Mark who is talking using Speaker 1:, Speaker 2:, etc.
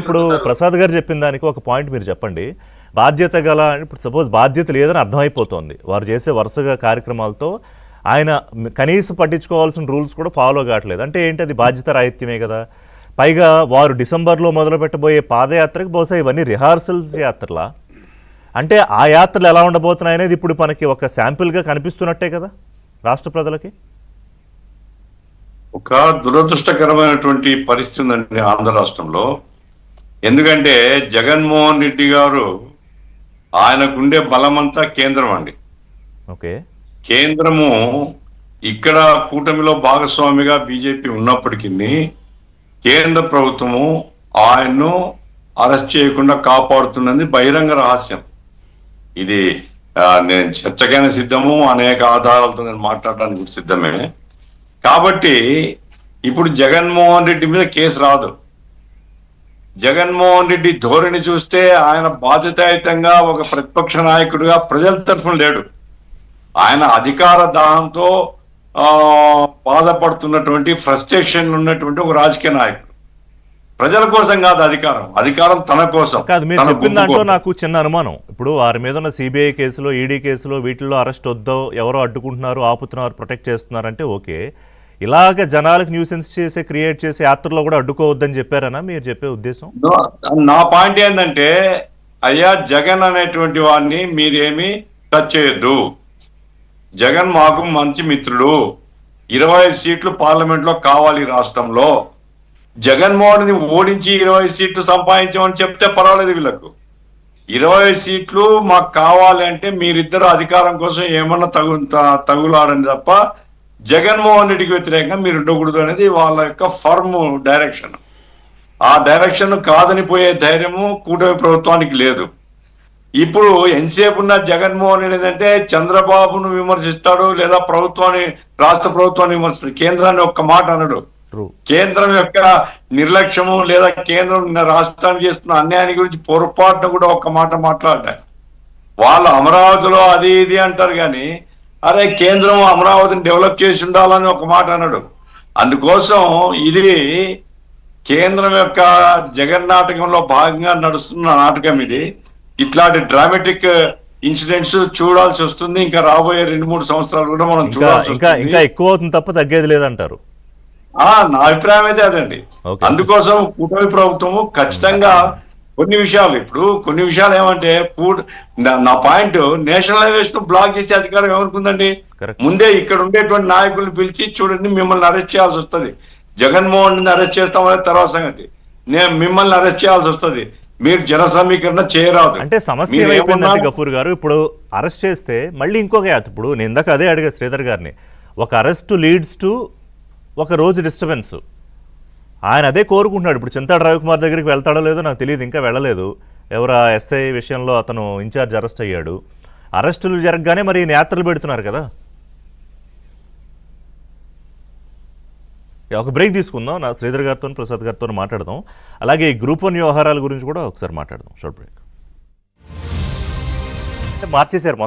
Speaker 1: ఇప్పుడు ప్రసాద్ గారు చెప్పిన దానికి ఒక పాయింట్ మీరు చెప్పండి. బాధ్యత గల ఇప్పుడు సపోజ్ బాధ్యత లేదని అర్థమైపోతుంది వారు చేసే వరుసగా కార్యక్రమాలతో. ఆయన కనీసం పట్టించుకోవాల్సిన రూల్స్ కూడా ఫాలో కావట్లేదు అంటే ఏంటి, అది బాధ్యత రాహిత్యమే కదా. పైగా వారు డిసెంబర్లో మొదలు పెట్టబోయే పాదయాత్రకు బహుశా ఇవన్నీ రిహార్సల్స్ యాత్రలా అంటే ఆ యాత్రలు ఎలా ఉండబోతున్నాయి అనేది ఇప్పుడు మనకి ఒక శాంపిల్గా కనిపిస్తున్నట్టే కదా రాష్ట్ర ప్రజలకి.
Speaker 2: ఒక దురదృష్టకరమైనటువంటి పరిస్థితి ఉందండి ఆంధ్ర రాష్ట్రంలో. ఎందుకంటే జగన్మోహన్ రెడ్డి గారు ఆయనకుండే బలమంతా కేంద్రం అండి.
Speaker 1: ఓకే,
Speaker 2: కేంద్రము ఇక్కడ కూటమిలో భాగస్వామిగా బీజేపీ ఉన్నప్పటికీ కేంద్ర ప్రభుత్వము ఆయన్ను అరెస్ట్ చేయకుండా కాపాడుతున్నది బహిరంగ రహస్యం. ఇది నేను చర్చకైనా సిద్ధము, అనేక ఆధారాలతో నేను మాట్లాడడానికి సిద్ధమే. కాబట్టి ఇప్పుడు జగన్మోహన్ రెడ్డి మీద కేసు రాదు. జగన్మోహన్ రెడ్డి ధోరణి చూస్తే ఆయన బాధ్యతాయుతంగా ఒక ప్రతిపక్ష నాయకుడిగా ప్రజల తరఫున లేడు. ఆయన అధికార దాహంతో బాధపడుతున్నటువంటి ఫ్రస్ట్రేషన్ ఉన్నటువంటి ఒక రాజకీయ నాయకుడు. ప్రజల కోసం కాదు అధికారం, అధికారం తన కోసం
Speaker 1: కాదు. మీరు చెప్పిన దాంట్లో నాకు చిన్న అనుమానం. ఇప్పుడు వారి మీద ఉన్న సిబిఐ కేసులో, ఈడీ కేసులో వీటిల్లో అరెస్ట్ వద్దో, ఎవరో అడ్డుకుంటున్నారు, ఆపుతున్నారు, ప్రొటెక్ట్ చేస్తున్నారంటే ఓకే. ఇలాగ జనాలకు న్యూసెన్స్ చేసే, క్రియేట్ చేసే యాత్రలో కూడా అడ్డుకోవద్దని చెప్పారనా మీరు చెప్పే ఉద్దేశం?
Speaker 2: నా పాయింట్ ఏంటంటే, అయ్యా జగన్ అనేటువంటి వాడిని మీరేమి టచ్ చేయొద్దు. జగన్ మాకు మంచి మిత్రుడు. 25 సీట్లు పార్లమెంట్ లో కావాలి రాష్ట్రంలో. జగన్మోహన్ ని ఓడించి 20 సీట్లు సంపాదించమని చెప్తే పర్వాలేదు. వీళ్ళకు 20 సీట్లు మాకు కావాలి అంటే మీరిద్దరు అధికారం కోసం ఏమన్నా తగులాడని తప్ప జగన్మోహన్ రెడ్డికి వ్యతిరేకంగా మీరు ఉండకూడదు అనేది వాళ్ళ యొక్క ఫర్మ్ డైరెక్షన్. ఆ డైరెక్షన్ కాదని పోయే ధైర్యము కూటమి ప్రభుత్వానికి లేదు. ఇప్పుడు ఎంతసేపు ఉన్న జగన్మోహన్ రెడ్డి ఏంటంటే చంద్రబాబును విమర్శిస్తాడు, లేదా ప్రభుత్వాన్ని, రాష్ట్ర ప్రభుత్వాన్ని విమర్శిస్తాడు. కేంద్రాన్ని ఒక్క మాట అనడు. కేంద్రం యొక్క నిర్లక్ష్యము లేదా కేంద్రం రాష్ట్రానికి చేస్తున్న అన్యాయాన్ని గురించి పొరపాటును కూడా ఒక్క మాట మాట్లాడారు. వాళ్ళు అమరావతిలో అది ఇది అంటారు కానీ అరే కేంద్రం అమరావతిని డెవలప్ చేసి ఉండాలని ఒక మాట అన్నాడు. అందుకోసం ఇది కేంద్రం యొక్క జగన్ నాటకంలో భాగంగా నడుస్తున్న నాటకం ఇది. ఇట్లాంటి డ్రామాటిక్ ఇన్సిడెంట్స్ చూడాల్సి వస్తుంది. ఇంకా రాబోయే 2-3 సంవత్సరాలు కూడా మనం చూడాల్సి
Speaker 1: ఇంకా ఎక్కువ అవుతుంది తప్ప తగ్గేది లేదంటారు.
Speaker 2: నా అభిప్రాయం అయితే అదండి. అందుకోసం కూటమి ప్రభుత్వము ఖచ్చితంగా కొన్ని విషయాలు ఏమంటే నా పాయింట్, నేషనల్ హైవేస్ ను బ్లాక్ చేసే అధికారం ఎవరికుందండి? ముందే ఇక్కడ ఉండేటువంటి నాయకుల్ని పిలిచి చూడండి మిమ్మల్ని అరెస్ట్ చేయాల్సి వస్తుంది. జగన్మోహన్ ని అరెస్ట్ చేస్తామనే తర్వాత సంగతి. మిమ్మల్ని అరెస్ట్ చేయాల్సి వస్తుంది. మీరు జన సమీకరణ చేయరాదు.
Speaker 1: అంటే సమస్య ఏమైపోయిందంటే గఫూర్ గారు, ఇప్పుడు అరెస్ట్ చేస్తే మళ్ళీ ఇంకొక ఇప్పుడు నేను ఇందాక అదే అడిగా శ్రీధర్ గారిని. ఒక అరెస్ట్ లీడ్స్ టు ఒక రోజు డిస్టర్బెన్స్. ఆయన అదే కోరుకుంటున్నాడు. ఇప్పుడు చింతాడు రవికుమార్ దగ్గరికి వెళ్తాడో లేదో నాకు తెలియదు, ఇంకా వెళ్ళలేదు. ఎవరా ఎస్ఐ విషయంలో అతను ఇన్ఛార్జ్ అరెస్ట్ అయ్యాడు. అరెస్టులు జరగగానే మరి యాత్రలు పెడుతున్నారు కదా. ఒక బ్రేక్ తీసుకుందాం. నా శ్రీధర్ గారితో, ప్రసాద్ గారితో మాట్లాడదాం. అలాగే ఈ గ్రూప్ 1 వ్యవహారాల గురించి కూడా ఒకసారి మాట్లాడదాం. Short break. మార్చేశారు మొత్తం.